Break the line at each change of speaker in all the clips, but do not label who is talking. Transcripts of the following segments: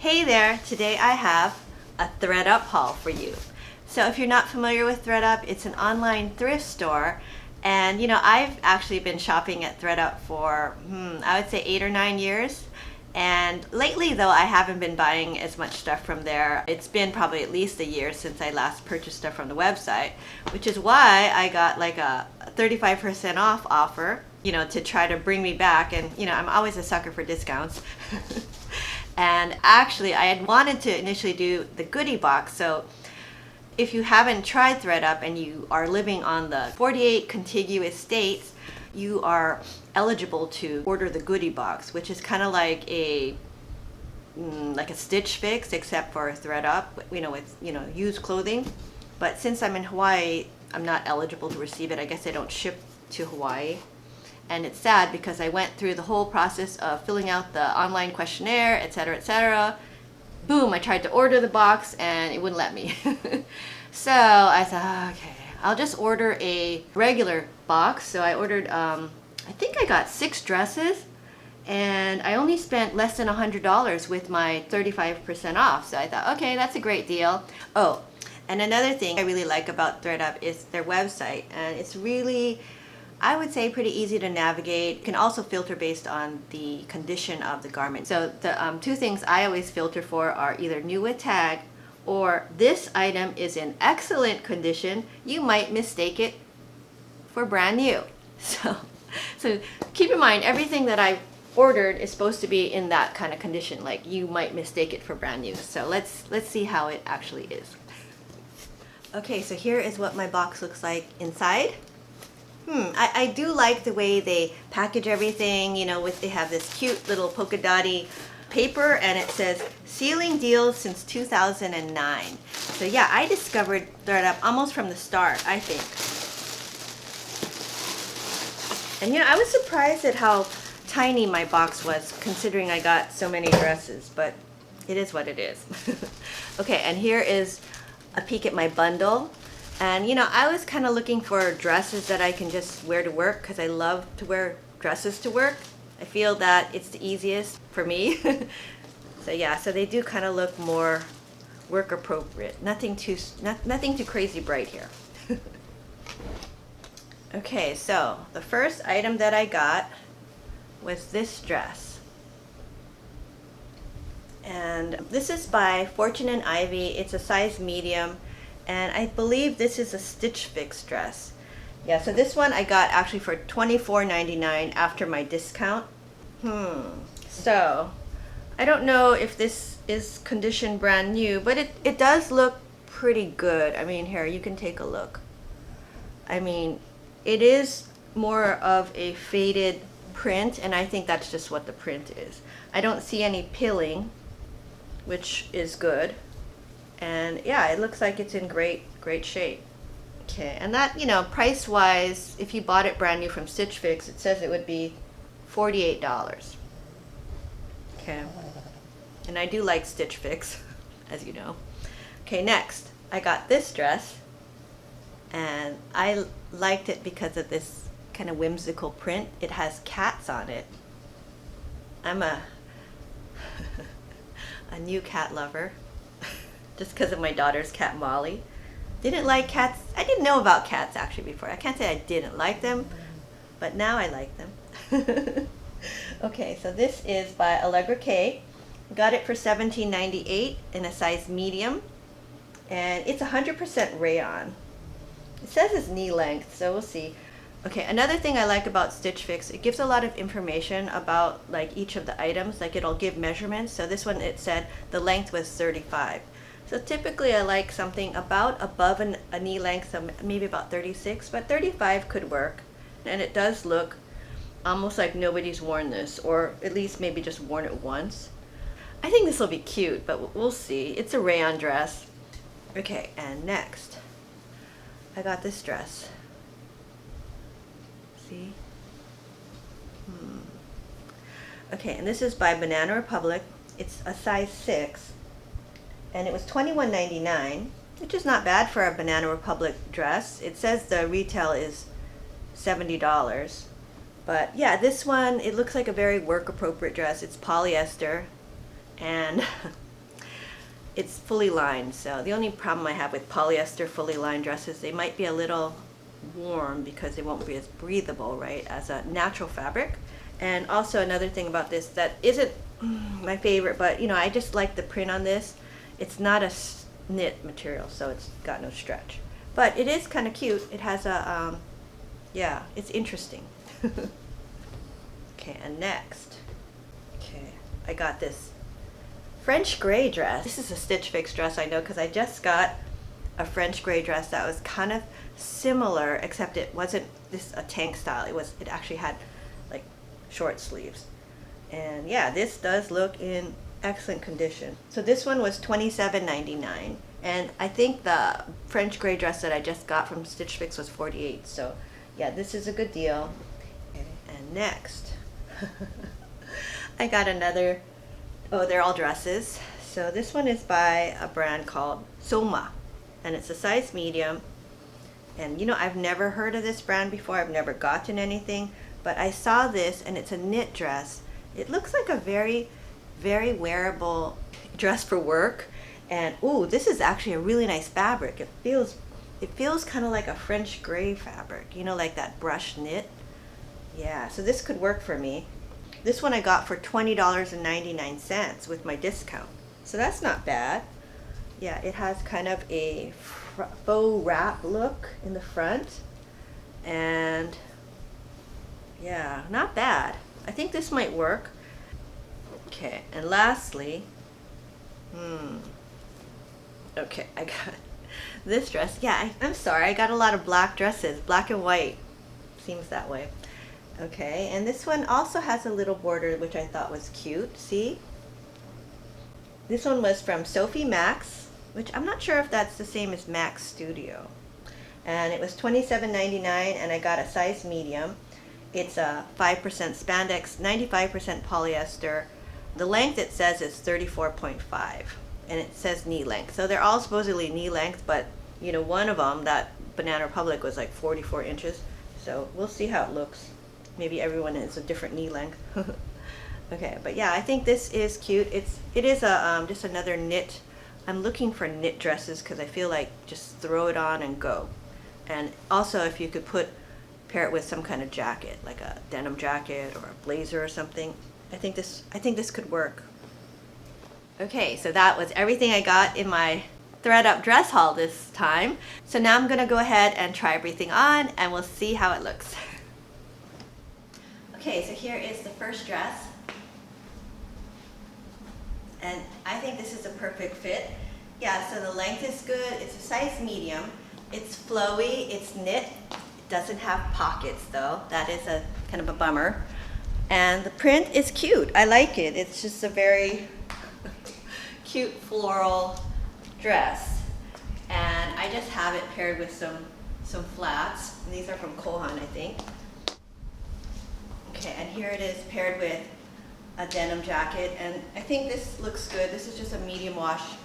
Hey there, today I have a ThredUp haul for you. So if you're not familiar with ThredUp, it's an online thrift store. And I've actually been shopping at ThredUp for, I would say 8 or 9 years. And lately though, I haven't been buying as much stuff from there. It's been probably at least a year since I last purchased stuff from the website, which is why I got like a 35% off offer, to try to bring me back. And I'm always a sucker for discounts. And actually, I had wanted to initially do the goodie box. So if you haven't tried ThredUp and you are living on the 48 contiguous states, you are eligible to order the goodie box, which is kind of like a Stitch Fix, except for ThredUp, with used clothing. But since I'm in Hawaii, I'm not eligible to receive it. I guess they don't ship to Hawaii. And it's sad because I went through the whole process of filling out the online questionnaire, etc., etc. Boom, I tried to order the box and it wouldn't let me. So I thought, okay, I'll just order a regular box. So I ordered, I think I got 6 dresses, and I only spent less than $100 with my 35% off. So I thought, okay, that's a great deal. Oh, and another thing I really like about ThredUp is their website, and it's really, I would say, pretty easy to navigate. You can also filter based on the condition of the garment. So the 2 things I always filter for are either new with tag, or this item is in excellent condition. You might mistake it for brand new. So keep in mind, everything that I ordered is supposed to be in that kind of condition. Like, you might mistake it for brand new. So let's see how it actually is. Okay, so here is what my box looks like inside. I do like the way they package everything, they have this cute little polka dotty paper, and it says sealing deals since 2009. So yeah, I discovered ThredUp almost from the start, I think. And I was surprised at how tiny my box was, considering I got so many dresses, but it is what it is. Okay, and here is a peek at my bundle. And I was kind of looking for dresses that I can just wear to work, because I love to wear dresses to work. I feel that it's the easiest for me. So yeah, so they do kind of look more work appropriate. Nothing too crazy bright here. Okay, so the first item that I got was this dress. And this is by Fortune and Ivy. It's a size medium. And I believe this is a Stitch Fix dress. Yeah, so this one I got actually for $24.99 after my discount. So I don't know if this is condition brand new, but it does look pretty good. I mean, here, you can take a look. I mean, it is more of a faded print, and I think that's just what the print is. I don't see any pilling, which is good. And yeah, it looks like it's in great shape. Okay, and that, price wise, if you bought it brand new from Stitch Fix, it says it would be $48. Okay, and I do like Stitch Fix, as you know. Okay, next, I got this dress, and I liked it because of this kind of whimsical print. It has cats on it. I'm a new cat lover. Just because of my daughter's cat Molly. Didn't like cats. I didn't know about cats actually before. I can't say I didn't like them, but now I like them. Okay, so this is by Allegra K. Got it for $17.98 in a size medium, and it's 100% rayon. It says it's knee length, so we'll see. Okay, another thing I like about Stitch Fix, it gives a lot of information about like each of the items. Like, it'll give measurements. So this one, it said the length was 35. So typically I like something about above a knee length, so maybe about 36, but 35 could work. And it does look almost like nobody's worn this, or at least maybe just worn it once. I think this will be cute, but we'll see. It's a rayon dress. Okay, and next, I got this dress. See? Okay, and this is by Banana Republic. It's a size 6. And it was $21.99, which is not bad for a Banana Republic dress. It says the retail is $70. But yeah, this one, it looks like a very work appropriate dress. It's polyester, and it's fully lined. So the only problem I have with polyester fully lined dresses, they might be a little warm because they won't be as breathable, right, as a natural fabric. And also another thing about this that isn't my favorite, but you know, I just like the print on this. It's not a knit material, so it's got no stretch. But it is kind of cute. It has a, yeah, it's interesting. Okay, and next, okay, I got this French gray dress. This is a Stitch Fix dress, I know, because I just got a French gray dress that was kind of similar, except it wasn't a tank style. It actually had like short sleeves. And yeah, this does look in excellent condition. So this one was $27.99, and I think the French gray dress that I just got from Stitch Fix was $48. So yeah, this is a good deal. Okay, and next, I got another. Oh, they're all dresses. So this one is by a brand called Soma, and it's a size medium. And you know, I've never heard of this brand before. I've never gotten anything, but I saw this, and it's a knit dress. It looks like a very, very wearable dress for work. And ooh, this is actually a really nice fabric. It feels kind of like a French gray fabric, you know, like that brush knit. Yeah, so this could work for me. This one I got for $20.99 with my discount. So that's not bad. Yeah, it has kind of a faux wrap look in the front. And yeah, not bad. I think this might work. Okay, and lastly, okay, I got this dress. Yeah, I'm sorry, I got a lot of black dresses, black and white. Seems that way. Okay, and this one also has a little border, which I thought was cute. See? This one was from Sophie Max, which I'm not sure if that's the same as Max Studio. And it was $27.99, and I got a size medium. It's a 5% spandex, 95% polyester. The length it says is 34.5, and it says knee length. So they're all supposedly knee length, but you know, one of them, that Banana Republic, was like 44 inches. So we'll see how it looks. Maybe everyone is a different knee length. Okay, but yeah, I think this is cute. It is a just another knit. I'm looking for knit dresses because I feel like just throw it on and go. And also, if you could pair it with some kind of jacket, like a denim jacket or a blazer or something, I think this could work. Okay, so that was everything I got in my ThredUp dress haul this time. So now I'm gonna go ahead and try everything on, and we'll see how it looks. Okay, so here is the first dress. And I think this is a perfect fit. Yeah, so the length is good. It's a size medium. It's flowy, it's knit. It doesn't have pockets though. That is a kind of a bummer. And the print is cute. I like it. It's just a very cute floral dress. And I just have it paired with some flats. And these are from Kohan, I think. Okay, and here it is paired with a denim jacket, and I think this looks good. This is just a medium wash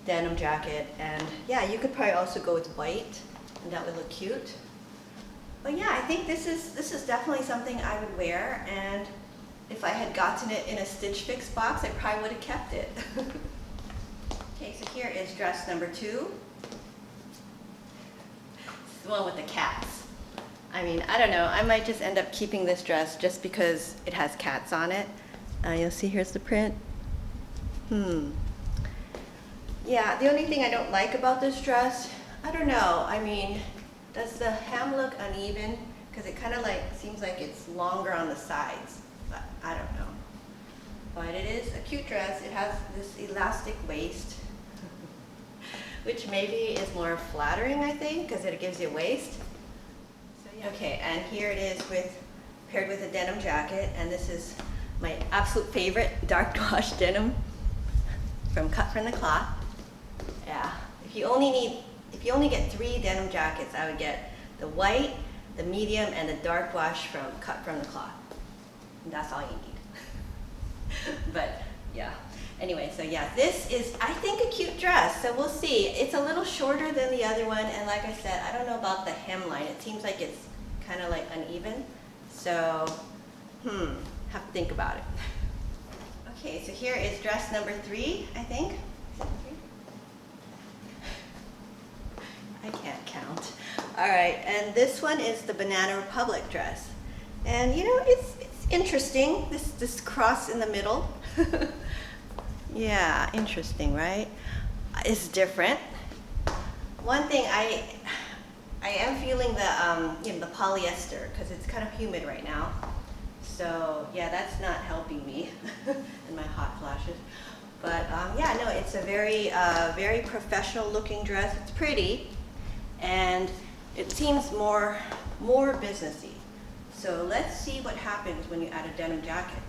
denim jacket, and yeah, you could probably also go with white, and that would look cute. But yeah, I think this is definitely something I would wear, and if I had gotten it in a Stitch Fix box, I probably would have kept it. Okay, so here is dress number 2. It's the one with the cats. I mean, I don't know, I might just end up keeping this dress just because it has cats on it. You'll see here's the print. Yeah, the only thing I don't like about this dress, I don't know, I mean, does the hem look uneven? Because it kind of like seems like it's longer on the sides, but I don't know. But it is a cute dress. It has this elastic waist, which maybe is more flattering, I think, because it gives you a waist. So, yeah. Okay, and here it is paired with a denim jacket, and this is my absolute favorite dark wash denim cut from the cloth. Yeah, if you only get 3 denim jackets, I would get the white, the medium, and the dark wash cut from the cloth. And that's all you need. But yeah, anyway, so yeah, this is, I think, a cute dress. So we'll see. It's a little shorter than the other one, and like I said, I don't know about the hemline. It seems like it's kind of like uneven. So, have to think about it. Okay, so here is dress number 3, I think. Is that 3? count. All right, and this one is the Banana Republic dress. And you know, it's interesting, this cross in the middle. Yeah, interesting, right? It's different. One thing I am feeling the you know, the polyester, because it's kind of humid right now. So yeah, that's not helping me in my hot flashes. But yeah, no, it's a very professional looking dress. It's pretty, and it seems more businessy. So let's see what happens when you add a denim jacket.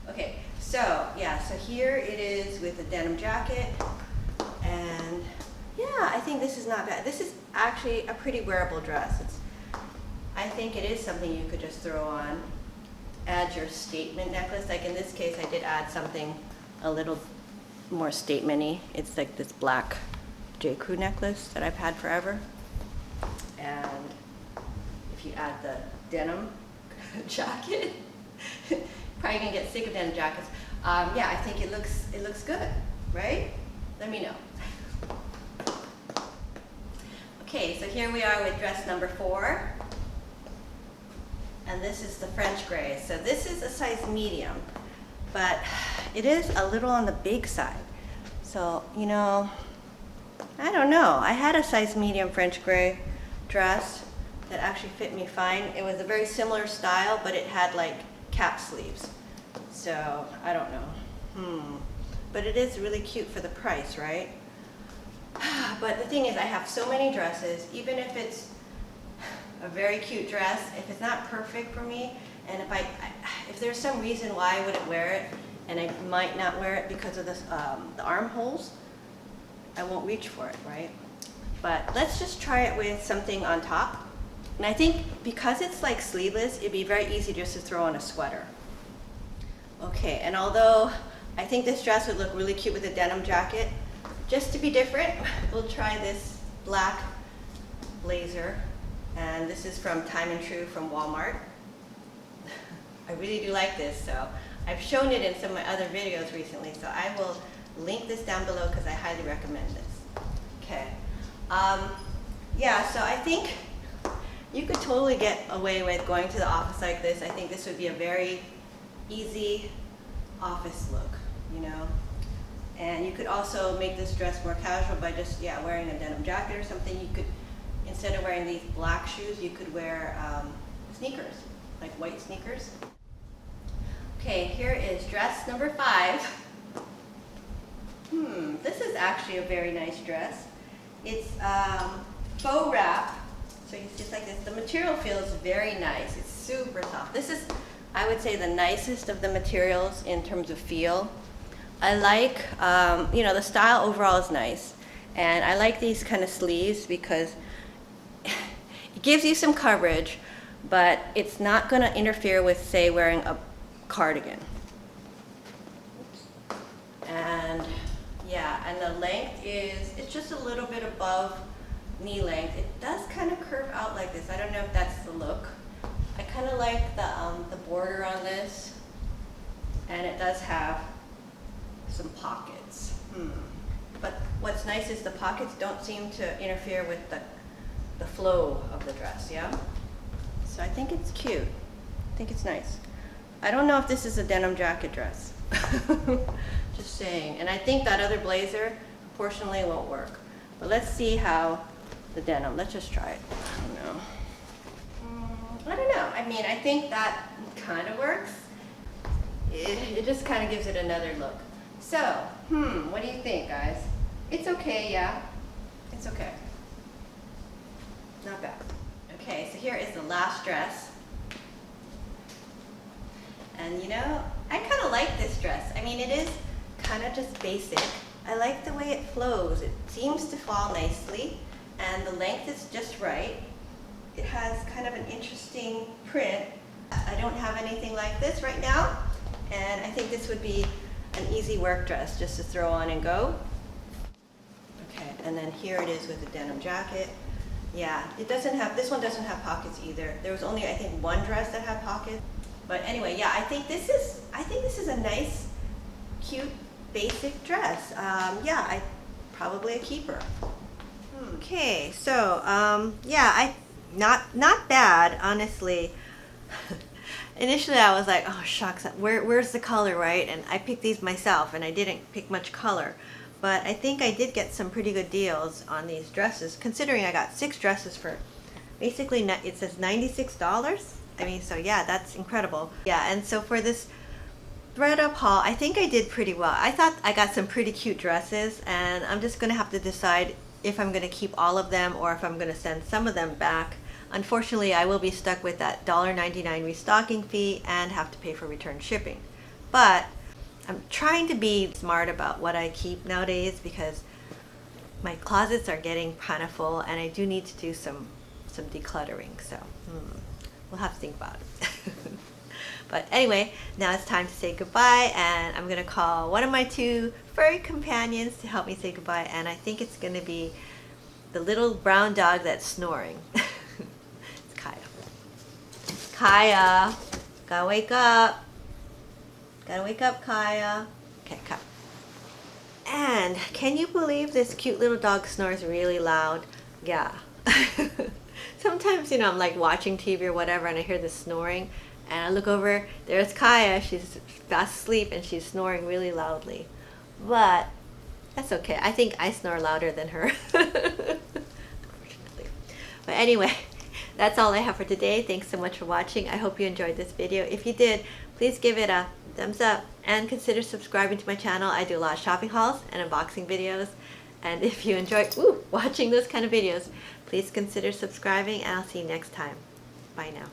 Okay, so yeah, so here it is with a denim jacket, and yeah, I think this is not bad. This is actually a pretty wearable dress. I think it is something you could just throw on, add your statement necklace. Like in this case, I did add something a little more statement-y. It's like this black J. Crew necklace that I've had forever. And if you add the denim jacket, probably gonna get sick of denim jackets. Yeah, I think it looks good, right? Let me know. Okay, so here we are with dress number 4. And this is the French gray. So this is a size medium, but it is a little on the big side. So, you know, I don't know. I had a size medium French gray dress that actually fit me fine. It was a very similar style, but it had like cap sleeves. So, I don't know. But it is really cute for the price, right? But the thing is, I have so many dresses, even if it's a very cute dress, if it's not perfect for me, and if there's some reason why I wouldn't wear it, and I might not wear it because of this, the armholes, I won't reach for it, right? But let's just try it with something on top. And I think because it's like sleeveless, it'd be very easy just to throw on a sweater. Okay, and although I think this dress would look really cute with a denim jacket, just to be different, we'll try this black blazer. And this is from Time and True from Walmart. I really do like this, so I've shown it in some of my other videos recently, so I will link this down below because I highly recommend this. Okay. Yeah, so I think you could totally get away with going to the office like this. I think this would be a very easy office look, you know. And you could also make this dress more casual by just, yeah, wearing a denim jacket or something. You could, instead of wearing these black shoes, you could wear sneakers, like white sneakers. Okay, here is dress number 5. This is actually a very nice dress. It's faux wrap, so it's just like this. The material feels very nice. It's super soft. This is, I would say, the nicest of the materials in terms of feel. I like, you know, the style overall is nice. And I like these kind of sleeves because it gives you some coverage, but it's not going to interfere with, say, wearing a cardigan. And yeah, and the length is, it's just a little bit above knee length. It does kind of curve out like this. I don't know if that's the look. I kind of like the border on this, and it does have some pockets. But what's nice is the pockets don't seem to interfere with the flow of the dress, yeah? So I think it's cute. I think it's nice. I don't know if this is a denim jacket dress. Just saying. And I think that other blazer proportionally won't work. But let's see how the denim, let's just try it. I don't know. I don't know. I mean, I think that kind of works. It just kind of gives it another look. So, what do you think, guys? It's okay, yeah? It's okay. Not bad. Okay, so here is the last dress. And you know, I kind of like this dress. I mean, it is kind of just basic. I like the way it flows. It seems to fall nicely, and the length is just right. It has kind of an interesting print. I don't have anything like this right now, and I think this would be an easy work dress just to throw on and go. Okay, and then here it is with a denim jacket. Yeah, it doesn't have, this one doesn't have pockets either. There was only, I think, one dress that had pockets. But anyway, yeah, I think this is a nice, cute, basic dress. Yeah, probably a keeper. Okay, so yeah, not bad, honestly. Initially I was like, oh shucks, where's the color, right? And I picked these myself and I didn't pick much color. But I think I did get some pretty good deals on these dresses, considering I got 6 dresses for basically, it says $96. I mean, so yeah, that's incredible. Yeah, and so for this ThredUp haul, I think I did pretty well. I thought I got some pretty cute dresses, and I'm just gonna have to decide if I'm gonna keep all of them or if I'm gonna send some of them back. Unfortunately, I will be stuck with that $1.99 restocking fee and have to pay for return shipping. But I'm trying to be smart about what I keep nowadays because my closets are getting kind of full and I do need to do some decluttering. So we'll have to think about it. But anyway, now it's time to say goodbye, and I'm gonna call one of my 2 furry companions to help me say goodbye, and I think it's gonna be the little brown dog that's snoring. It's Kaya. Kaya, gotta wake up. Gotta wake up, Kaya. Okay, come. And can you believe this cute little dog snores really loud? Yeah. Sometimes, you know, I'm like watching TV or whatever and I hear the snoring and I look over, there's Kaya, she's fast asleep and she's snoring really loudly. But that's okay. I think I snore louder than her. Unfortunately. But anyway, that's all I have for today. Thanks so much for watching. I hope you enjoyed this video. If you did, please give it a thumbs up and consider subscribing to my channel. I do a lot of shopping hauls and unboxing videos. And if you enjoy watching those kind of videos, please consider subscribing, and I'll see you next time. Bye now.